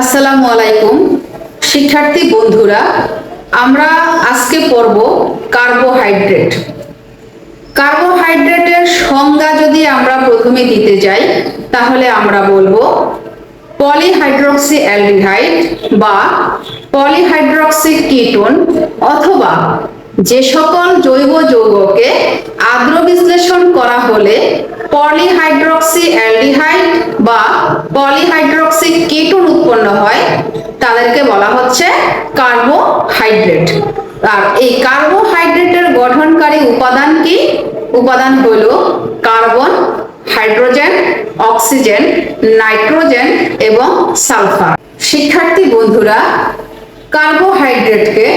আসসালামু আলাইকুম শিক্ষার্থী বন্ধুরা, আমরা আজকে পড়ব কার্বোহাইড্রেট। কার্বোহাইড্রেটের সংজ্ঞা যদি আমরা প্রথমে দিতে যাই তাহলে আমরা বলবো পলিহাইড্রক্সি অ্যালডিহাইড বা পলিহাইড্রক্সি কিটোন, অথবা যে সকল জৈব যৌগকে আদ্র বিশ্লেষণ করা হলে পলিহাইড্রক্সি অ্যালডিহাইড বা পলিহাইড্রক্সি কিটোন উৎপন্ন হয় তাদেরকে বলা হচ্ছে কার্বোহাইড্রেট। আর এই কার্বোহাইড্রেটের গঠনকারী উপাদান কি? উপাদান হলো কার্বন, হাইড্রোজেন, অক্সিজেন, নাইট্রোজেন এবং সালফার। শিক্ষার্থী বন্ধুরা, কার্বোহাইড্রেটকে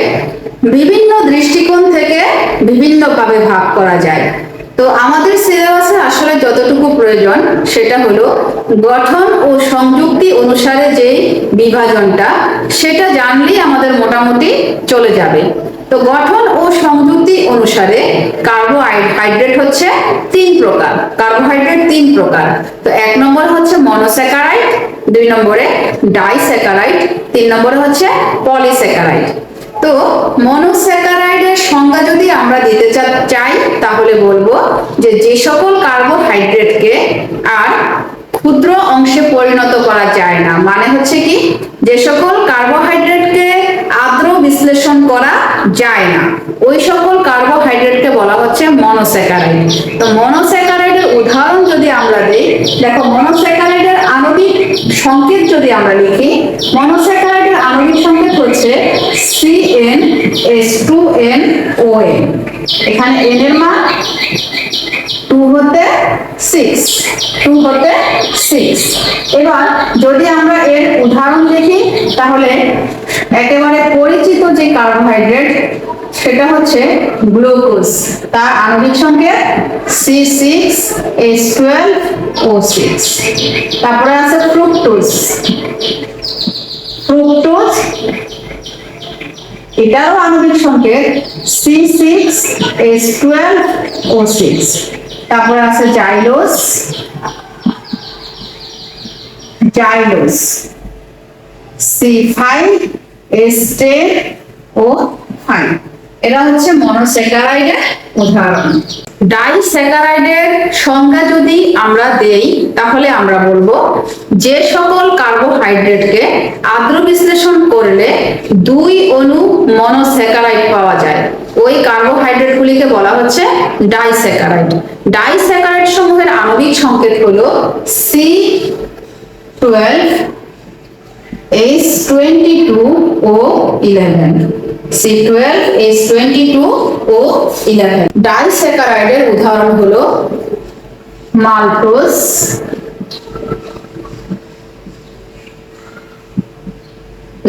বিভিন্ন দৃষ্টিকোণ থেকে বিভিন্নভাবে ভাগ করা যায়। তো আমাদের সিলেবাসে আসলে যতটুকু প্রয়োজন সেটা হলো গঠন ও সংযুক্তি অনুসারে যে বিভাজনটা, সেটা জানলেই আমাদের মোটামুটি চলে যাবে। তো গঠন ও সংযুক্তি অনুসারে কার্বোহাইড্রেট হচ্ছে তিন প্রকার। কার্বোহাইড্রেট তিন প্রকার। তো এক নম্বর হচ্ছে মনোস্যাকারাইড, দুই নম্বরে ডাইস্যাকারাইড, তিন নম্বরে হচ্ছে পলিস্যাকারাইড। তো মনোস্যাকারাইডের সংজ্ঞা যদি আমরা দিতে চাই তাহলে বলবো যে সকল কার্বোহাইড্রেটকে আর ক্ষুদ্র অংশে পরিণত করা যায় না। মানে হচ্ছে কি, যে সকল কার্বোহাইড্রেটকে আদ্র বিশ্লেষণ করা যায় না ওই সকল কার্বোহাইড্রেটকে বলা হচ্ছে মনোস্যাকারাইড। তো মনোস্যাকারাইডের উদাহরণ যদি আমরা দিই, দেখো মনোস্যাকারাইডের আণবিক সংকেত যদি আমরা লিখি, মনোস্যাকারাইডের আণবিক সংকেত হচ্ছে CnH2nOn। এখানে n এর মান 2 হতে 6। এবার যদি আমরা এর উদাহরণ দেখি তাহলে একেবারে পরিচিত যে কার্বোহাইড্রেট সেটা হচ্ছে গ্লুকোজ। তার আণবিক সংকেত C6H12O6। তারপরে আছে ফ্রুক্টোজ। এটারও আণবিক সংকেত C6H12O6। তারপরে আছে জাইলোজ। C5H10O5। এরা হচ্ছে মনোস্যাকারাইডের উদাহরণ। ডাইস্যাকারাইডের সংজ্ঞা যদি আমরা দেই তাহলে আমরা বলবো যে সকল কার্বোহাইড্রেটকে আদ্র বিশ্লেষণ করলে দুই অণু মনোস্যাকারাইড পাওয়া যায় ওই কার্বোহাইড্রেট গুলিকে বলা হচ্ছে ডাইস্যাকারাইড। ডাইস্যাকারাইড সমূহের আণবিক সংকেত হলো C12H22O11। C12H22O11। ডাইস্যাকারাইডের উদাহরণ হলো মাল্টোজ,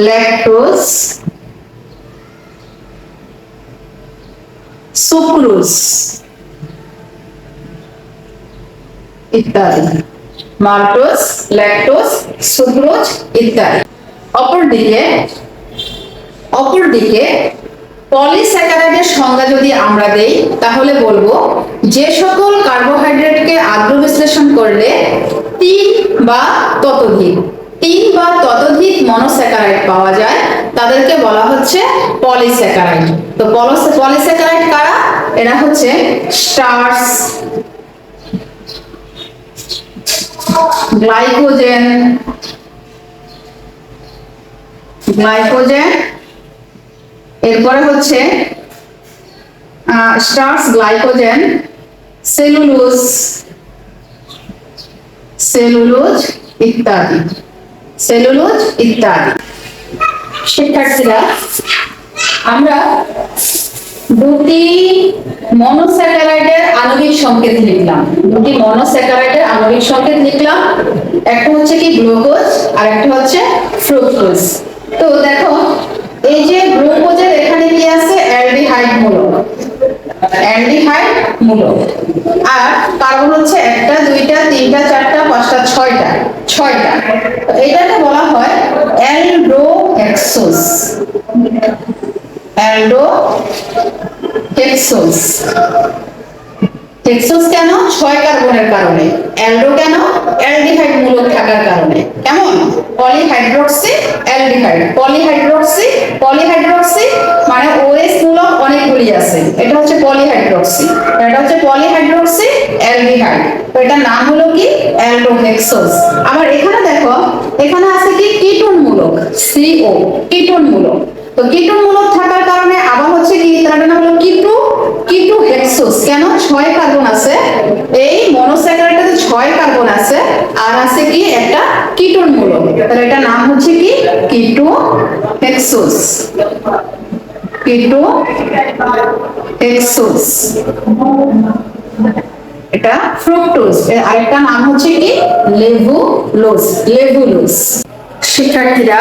ল্যাকটোজ, সুক্রোজ ইত্যাদি। মাল্টোজ, ল্যাকটোজ, সুক্রোজ ইত্যাদি। অপরদিকে পলিস্যাকারাইডের সংজ্ঞা যদি আমরা দেই তাহলে বলবো যে সকল কার্বোহাইড্রেটকে আদ্র বিশ্লেষণ করলে তিন বা ততোধিক মনোস্যাকারাইড পাওয়া যায় তাদেরকে বলা হচ্ছে পলিস্যাকারাইড। তো পলিস্যাকারাইড কারা? এরা হচ্ছে স্টার্চ, গ্লাইকোজেন, এরপরে হচ্ছে স্টার্চ, গ্লাইকোজেন, সেলুলোজ ইত্যাদি। শিক্ষার্থীরা, আমরা দুটি মনোস্যাকারাইডের আণবিক সংকেত লিখলাম। একটা হচ্ছে কি গ্লুকোজ আর একটা হচ্ছে ফ্রুক্টোজ। তো দেখো এই যে গ্লুকোজের এখানে কি আছে? অ্যালডিহাইড মূলক। আর কার্বন হচ্ছে একটা, দুইটা, তিনটা, চারটা, পাঁচটা, ছয়টা। এটাকে বলা হয় অ্যালডোহেক্সোজ। হেক্সোজ কেন? 6 কার্বনের কারণে। অ্যালডো কেন? অ্যালডিহাইড মূলক থাকার কারণে। কেমন? Polyhydroxy aldehyde. পলিহাইড্রক্সি, পলিহাইড্রক্সি মানে OH মূলক অনেকগুলি আছে, এটা হচ্ছে পলিহাইড্রক্সি, এটা হচ্ছে পলিহাইড্রক্সি অ্যালডিহাইড। তো এটার নাম হলো কি অ্যালডোহেক্সোজ। আবার এখানে দেখো, এখানে আছে কি কিটোন মূলক, CO, কিটোন মূলক। তো কিটোন মূলক থাকার কারণে আবার হচ্ছে কি তার নাম হলো কিটোহেক্সোজ। কেন? 6 কার্বন আছে, এই মনোস্যাকারাইডে 6 কার্বন আছে, আর আছে কি একটা কিটোন মূলক, তাহলে এটা নাম হচ্ছে কি কিটোহেক্সোজ, কিটোহেক্সোজ। এটা ফ্রুক্টোজ, এর আরেকটা নাম হচ্ছে কি লেভুলোজ, লেভুলোজ। শিক্ষার্থীরা,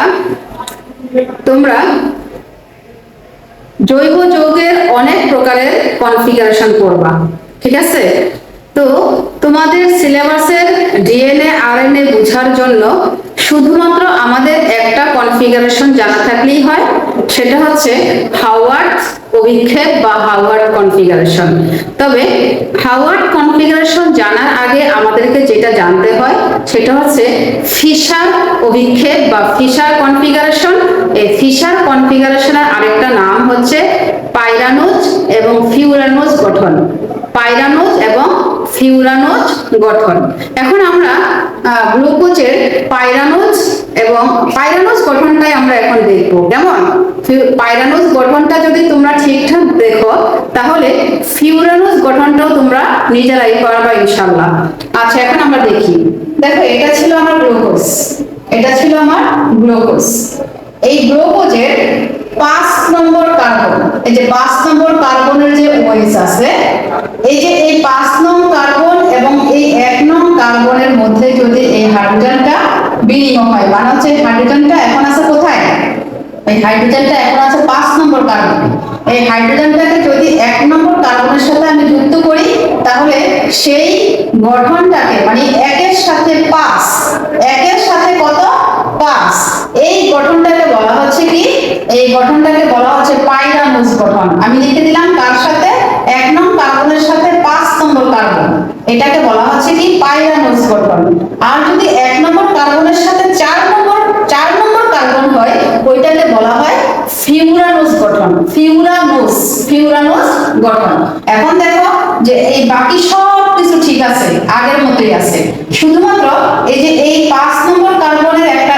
তোমরা জৈব যৌগের অনেক প্রকারের কনফিগারেশন করবা, ঠিক আছে? তো তোমাদের সিলেবাসের ডিএনএ আরএনএ বোঝার জন্য শুধুমাত্র আমাদের একটা কনফিগারেশন জানা থাকলেই হয়, সেটা হচ্ছে হাওয়ার্ড অভিক্ষেপ বা হাওয়ার্ড কনফিগারেশন। তবে হাওয়ার্ড কনফিগারেশন জানার আগে আমাদেরকে যেটা জানতে হয় সেটা হচ্ছে ফিশার অভিক্ষেপ বা ফিশার কনফিগারেশন। এই ফিশার কনফিগারেশনের আরেকটা নাম হচ্ছে পাইরানোজ এবং ফিউরানোজ গঠন, পাইরানোজ এবং ফিউরানোজ গঠন। এখন আমরা গ্লুকোজের পাইরানোজ এবং পাইরানোজ গঠনটাই আমরা এখন দেখব। কেমন? পাইরানোজ গঠনটা যদি তোমরা ঠিকঠাক দেখো তাহলে ফিউরানোজ গঠনটাও তোমরা নিজেরাই পারবা ইনশাআল্লাহ। আচ্ছা, এখন আমরা দেখি। দেখো, এটা ছিল আমার গ্লুকোজ, এটা ছিল আমার গ্লুকোজ। এই গ্লুকোজের 5 নম্বর কার্বন, এই যে 5 নম্বর কার্বনের যে OH আছে, এই যে এই 5 নং কার্বন এবং এই 1 নং কার্বনের মধ্যে যদি এই হাইড্রোজেনটা বিনিময় হয়, মানে হচ্ছে হাইড্রোজেনটা এখন আছে কোথায়? এই হাইড্রোজেনটা এখন আছে 5 নম্বর কার্বন। এই হাইড্রোজেনটাকে যদি 1 নম্বর কার্বনের সাথে আমি যুক্ত করি তাহলে সেই গঠনটাকে, মানে 1 এর সাথে 5, 1 এর সাথে কত? 5, এই গঠনটাকে বলা হচ্ছে কি? এই গঠনটাকে বলা হচ্ছে পাইরানোজ গঠন। আমি লিখে দিলাম কার সাথে? 1 নং কার্বনের সাথে 5 নম্বর কার্বন, এটাকে বলা হচ্ছে কি পাইরানোজ গঠন। আর যদি 1 নম্বর কার্বনের সাথে 4 নম্বর কার্বন হয়, ওইটাকে বলা হয় ফিউরানোজ গঠন, ফিউরানোজ গঠন। এখন দেখো যে এই বাকি সব কিছু ঠিক আছে, আগের মতোই আছে, শুধুমাত্র এই যে এই 5 নম্বর কার্বনের একটা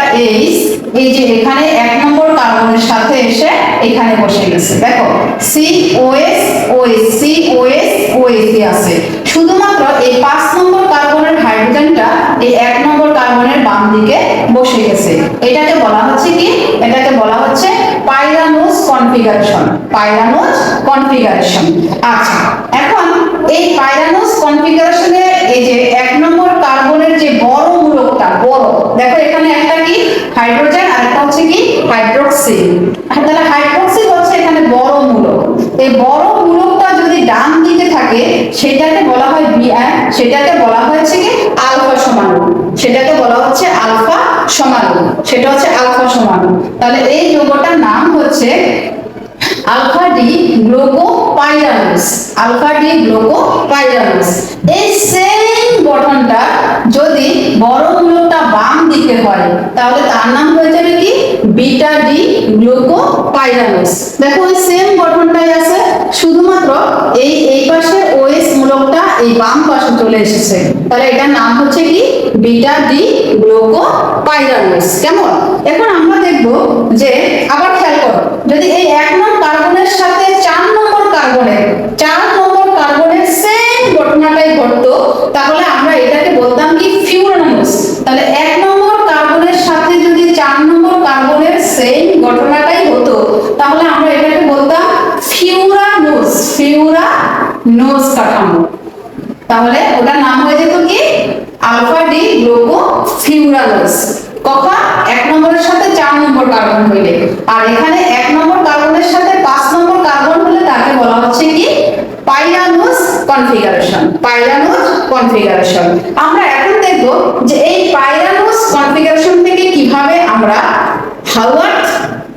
H, এই যে এখানে 1 নম্বর কার্বনের সাথে এসে এখানে বসে গেছে। দেখো COS OH, COS OH আছে, শুধুমাত্র এই 5 নম্বর কার্বনের হাইড্রোজেনটা এই 1 নম্বর কার্বনের বাম দিকে বসে গেছে। এটাকে বলা হচ্ছে কি? এটাকে বলা হচ্ছে পাইরানোজ কনফিগারেশন, পাইরানোজ কনফিগারেশন। আচ্ছা, এখন এই পাইরানোজ কনফিগারেশনে এই যে 1 নম্বর কার্বনের যে বড় মূলকটা, বড়, দেখো এখানে একটা কি হাইড্রোজেন আর একটা হচ্ছে কি হাইড্রোক্সিল। তাহলে হাইড্রোক্সিল হচ্ছে এখানে বড় মূলক। এই বড় মূলকটা যদি ডান দিকে থাকে সেটাকে বলা হয় সেটাকে বলা হচ্ছে কি আলফা সমাণু, সেটাকে বলা হচ্ছে আলফা সমাণু, সেটা হচ্ছে আলফা সমাণু। তাহলে এই যৌগটার নাম হচ্ছে alpha D glucopyranose, alpha D glucopyranose. এই সেম গঠনটা যদি বড় মূলকটা বাম দিকে হয় তাহলে তার নাম হয়ে যাবে কি বিটা ডি গ্লুকোপাইরানোজ। দেখো ওই সেম গঠনটাই আছে, শুধুমাত্র এই পাশে OS মূলকটা এই বাম পাশে চলে এসেছে, তাহলে এটার নাম হচ্ছে কি বিটা ডি গ্লুকোপাইরানোজ। কেমন? এখন আমরা দেখব যে আবার খেয়াল করো, যদি এই 1 নং কার্বনের সাথে 4 নম্বর কার্বনের সেম ঘটনাটাই ঘটতো তাহলে আমরা এটাকে বলতাম কি ফিউরানোজ। তাহলে 1 নম্বর কার্বনের সাথে যদি 4 নম্বর কার্বনের সেম ঘটনাটাই হতো তাহলে আমরা এটাকে বলতাম ফিউরানোজ, ফিউরানোজ কাঠামো। তাহলে ওটার নাম হয়ে যেত কি আলফা ডি গ্লুকোফিউরানোজ। কখন? 1 নম্বরের সাথে 4 নম্বর কার্বন হইলে। আর এখানে 1 নম্বর কার্বনের সাথে 5 নম্বর কার্বন হলে তাকে বলা হচ্ছে কি পাইরানোজ কনফিগারেশন, পাইরানোজ কনফিগারেশন। আমরা এখন দেখব যে এই পাইরানোজ কনফিগারেশন থেকে কিভাবে আমরা হাওয়ার্ড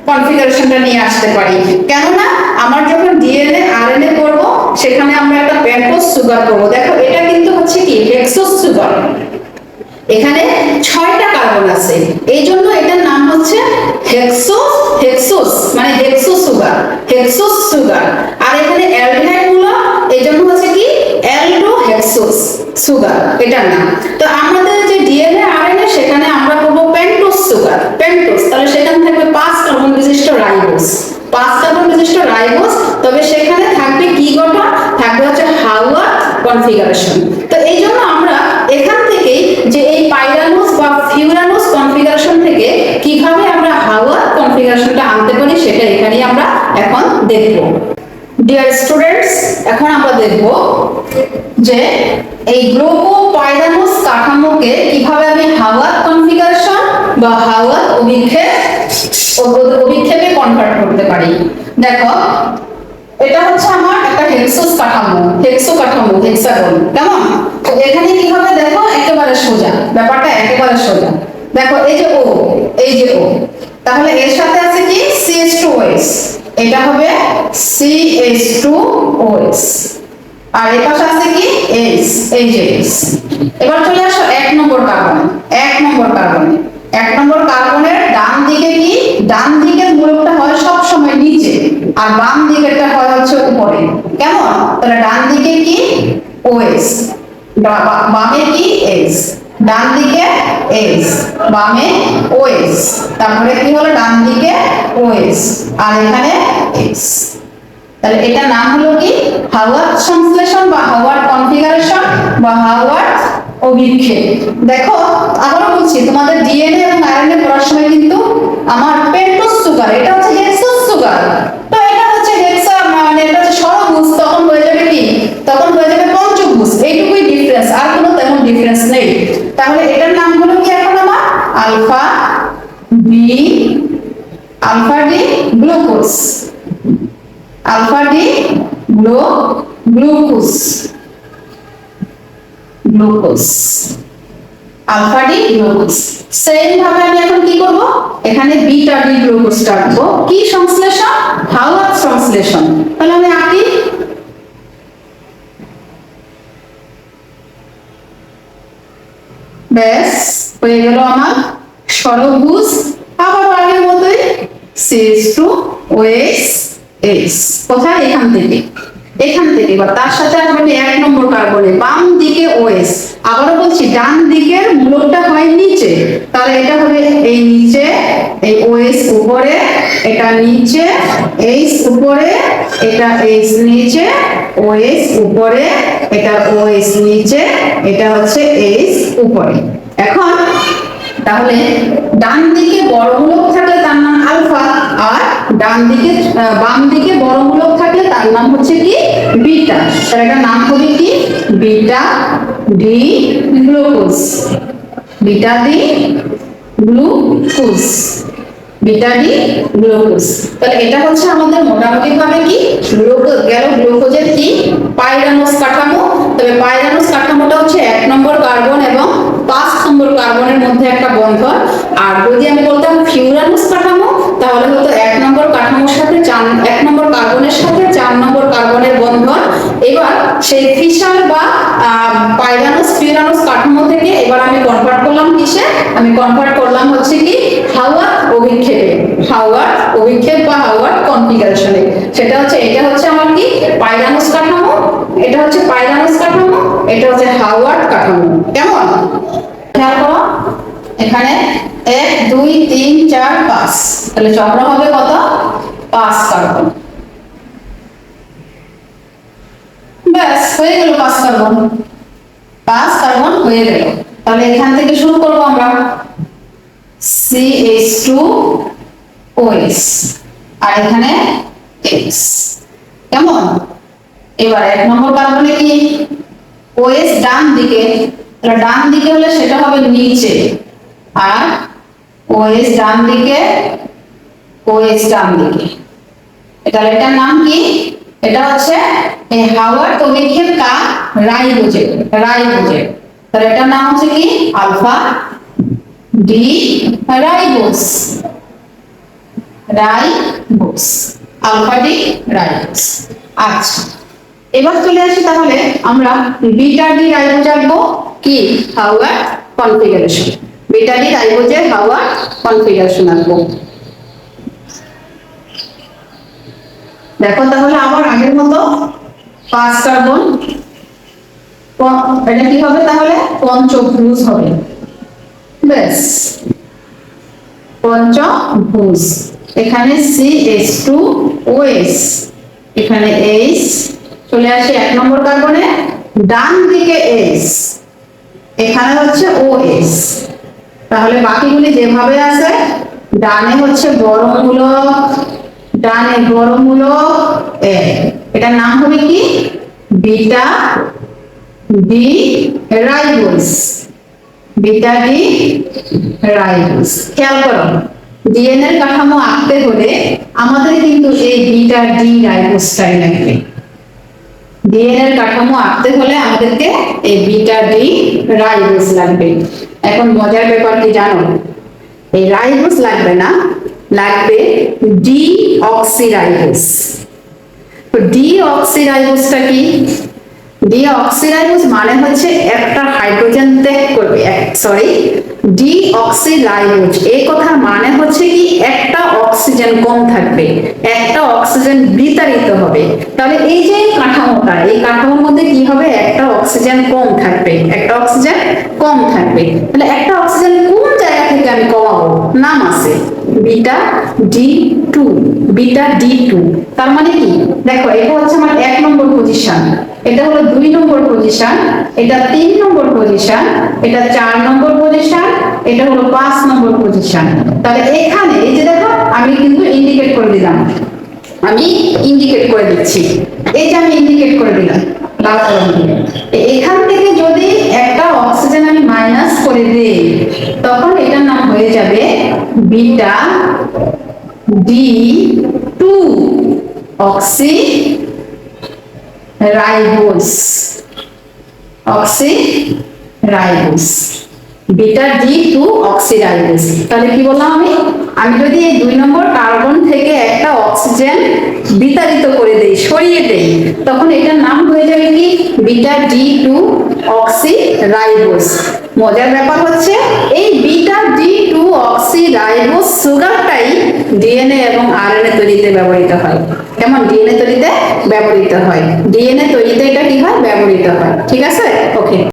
কনফিগারেশনটা নিয়ে আসতে পারি। কেননা আমার যখন ডিএনএ আরএনএ করব সেখানে আমরা একটা পেন্টোজ সুগার করব। দেখো এটা কিন্তু হচ্ছে কি হেক্সোজ সুগার, এখানে 6টা কার্বন আছে, এই জন্য এটার নাম হচ্ছে হেক্সোস মানে হেক্সোস সুগার। আর এখানে অ্যালডিহাইড গুলো এই জন্য হচ্ছে কি অ্যালডোহেক্সোস সুগার, এটার নাম। তো আমাদের যে ডিএনএ আরএনএ সেখানে আমরা করব পেন্টোজ সুগার, পেন্টোজ, তাহলে সেখানে থাকবে 5 কার্বন বিশিষ্ট রাইবোজ, 5 কার্বন বিশিষ্ট রাইবোজ। তবে সেখানে থাকবে কি গঠন, থাকবে হচ্ছে হাওয়ার্ড কনফিগারেশন। তো এই জন্য আমরা এখান থেকে যে এই পাইরানোস বা ফিউরানোস কনফিগারেশন থেকে কিভাবে আমরা হাওয়ার্ড কনফিগারেশনটা আনতে পারি সেটা এখানেই আমরা এখন দেখব। ডিয়ার স্টুডেন্টস, এখন আমরা দেখব যে এই গ্লুকোপাইরানোস কাঠামোকে কিভাবে আমি হাওয়ার্ড কনফিগারেশন বা হাওয়ার্ড অভিক্ষেপে কনভার্ট করতে পারি। দেখো, এটা হচ্ছে আমার একটা হেক্সোস কাঠামো, হেক্সাগন, কেমন? তো এখানে কি হবে দেখো, একেবারে সোজা, ব্যাপারটা একেবারে সোজা। দেখো এই যে ও, তাহলে এর সাথে আছে কি CH2OH, এটা হবে CH2OH, আর এর পাশে আছে কি H, এই যে H। এবার চলে আসো 1 নম্বর কার্বনের ডান দিকে কি, ডান দিকের মূলকটা হয় সব সময় নিচে আর বাম দিকেরটা হয় হচ্ছে উপরে, কেমন? তাহলে ডান দিকে কি OH, বামে কি H, ডান দিকে H, বামে OH, তারপরে কি হলো ডান দিকে OH আর এখানে H। তাহলে এটা নাম হলো কি হাওয়ার্ড সংশ্লেষণ বা হাওয়ার্ড কনফিগারেশন বা হাওয়ার্ড অভিক্ষেপ। দেখো আবারও বলছি, তোমাদের ডিএনএ এবং আরএনএ পড়ার সময় কিন্তু আমার পেন্টোজ সুগার, এটা হচ্ছে হেক্সোস সুগার, তো এটা হচ্ছে মানে এটা হচ্ছে ষড়ভুজ, তখন হয়ে যাবে কি, তখন হয়ে যাবে পঞ্চভুজ, এইটুকুই ডিফারেন্স, আর কোনো তেমন ডিফারেন্স নেই। তাহলে এটার নাম হলো কি এখন আমার alpha D glucose, alpha D glucose, alpha D glucose. Same ভাবে আমি এখন কি করব, এখানে বিটা ডি গ্লুকোজ রাখবো, কি সংশ্লেষণ, হাওয়ার্ড সংশ্লেষণ। তাহলে আমি আঁকি, ব্যাস হয়ে গেল আমার ষড়ভুজ। আবার আগের মতোই CH2OH, কোথায়, এখান থেকে এবার তার সাথে আসবে 1 নম্বর কার্বনে বাম দিকে OH। আবারও বলছি, ডান দিকের মূলকটা হয় নিচে, তাহলে এটা হবে এই নিচে, এই OH উপরে, এটা নিচে, H উপরে, এটা H নিচে, OH উপরে, এটা OH নিচে, এটা হচ্ছে H উপরে। এখন তাহলে ডান দিকে বড় মূলক থাকলে তার নাম আলফা, আর বাম দিকে বড় মূলক থাকলে তার নাম হচ্ছে কি বিটা। তার একটা নাম হবে কি beta D glucose, beta D glucose, beta D glucose. তাহলে এটা হচ্ছে আমাদের মোটামুটি ভাবে কি গ্লুকোজ গেল, গ্লুকোজের কি পাইরানোস কাঠামো। তবে পাইরানোস কাঠামোটা হচ্ছে 1 নম্বর কার্বন এবং 5 নম্বর কার্বনের মধ্যে একটা বন্ধন। আর যদি আমি বলতাম ফিউরানোস কাঠামো, তাহলে হয়তো 1 নম্বর কাঠামোর সাথে 1 নম্বর কার্বনের সাথে 4 নম্বর কার্বনের বন্ধন। এবার সেই ফিশার বা পাইরানোস ফিউরানোস কাঠামো থেকে এবার আমি কনভার্ট করলাম কিসে, আমি কনভার্ট করলাম হচ্ছে কি হাওয়ার্ড অভিক্ষেপে, হাওয়ার্ড অভিক্ষেপ বা হাওয়ার্ড কনফিগারেশনে। সেটা হচ্ছে, এটা হচ্ছে আমার কি পাইরানোস কাঠামো, এটা হচ্ছে পাইরানোস কাঠামো, এটা হচ্ছে হাওয়ার্ড কাঠামো। কেমন খেয়াল করো, এখানে 1 2 3 4 5, তাহলে চক্র হবে কত, 5 কার্বন। ব্যাস হয়ে গেল 5 কার্বন হয়ে গেল। তাহলে এখান থেকে শুরু করব আমরা, CH2OH আর এখানে H, কেমন? এবার 1 নম্বর কার্বনে কি OH ডান দিকে, তাহলে ডান দিকে হলে সেটা হবে নিচে, আর OH ডান দিকে, OH ডান দিকে। তাহলে এটার নাম কি, এটা হচ্ছে এই হাওয়ার্ড অভিক্ষেপ কা রাইবোজের, তাহলে এটার নাম হচ্ছে কি alpha D ribose, alpha D ribose. আচ্ছা, এবার চলে আসি তাহলে আমরা বিটা ডি রাইবোজ আঁকবো কি হাওয়ার্ড কনফিগারেশন, বিটা ডি রাইবোজের হাওয়ার্ড কনফিগারেশন আঁকবো। দেখো তাহলে আবার আগের মতো 5 কার্বন, এটা কি হবে তাহলে পঞ্চভুজ হবে, বেশ পঞ্চভুজ। এখানে CH2OH, এখানে H চলে আসে 1 নম্বর কার্বনে, ডান দিকে H, এখানে হচ্ছে OH। তাহলে বাকিগুলি যেভাবে আছে, ডানে হচ্ছে বড়মূলক, ডানে বড়মূলক এটার নাম হবে কি beta D ribose, beta D ribose. খেয়াল করো ডিএনএর কাঠামো আঁকতে হলে আমাদের কিন্তু এই বিটা ডি রাইবোজটাই লাগবে। ডিএনএর কাঠামো আঁকতে হলে আমাদেরকে এই বিটা ডি রাইবোজ লাগবে। এখন মজার ব্যাপার কি জানো, এই রাইবোজ লাগবে না, লাগবে ডি অক্সিরাইবোজ। তো ডি অক্সিরাইবোজটা কি? ডি অক্সিরাইবোজ মানে হচ্ছে একটা হাইড্রোজেন ত্যাগ করবে, সরি ডি অক্সিরাইবোজ এই কথার মানে হচ্ছে কি একটা অক্সিজেন কম থাকবে, একটা অক্সিজেন বিতাড়িত হবে। তাহলে এই যে কাঠামোটা, এই কাঠামোর মধ্যে কি হবে, একটা অক্সিজেন কম থাকবে, একটা অক্সিজেন কম থাকবে। তাহলে একটা অক্সিজেন কোন জায়গা থেকে আমি কমাবো, নাম আছে beta D two, beta D two. তার মানে কি দেখো, এটা হচ্ছে আমার 1 নম্বর পজিশন, এটা হলো 2 নম্বর পজিশন, এটা 3 নম্বর পজিশন, এটা 4 নম্বর পজিশন, এটা হলো 5 নম্বর পজিশন। তাহলে এখানে এই যে দেখো আমি কিন্তু ইন্ডিকেট করে দিলাম, আমি ইন্ডিকেট করে দিচ্ছি, এই যে আমি ইন্ডিকেট করে দিলাম লাল কালার দিয়ে। এখান থেকে যদি একটা অক্সিজেন আমি মাইনাস করে দেই, তখন এটার নাম হয়ে যাবে beta D two oxy ribose, oxyribose, beta D two oxyribose. তাহলে কি বললাম আমি, আমি যদি এই 2 নম্বর কার্বন থেকে একটা অক্সিজেন বিতাড়িত করে দেই, সরিয়ে দেই, তখন এটার নাম হয়ে যাবে কি বিটা ডি টু অক্সিরাইবোজ। মজার ব্যাপার হচ্ছে এই বিটা ডি টু অক্সিরাইবোজ সুগারটাই ডিএনএ এবং আরএনএ তৈরিতে ব্যবহৃত হয়। কেমন, ডিএনএ তৈরিতে ব্যবহৃত হয়, ডিএনএ তৈরিতে এটা কি হয় ব্যবহৃত হয়। ঠিক আছে, ওকে।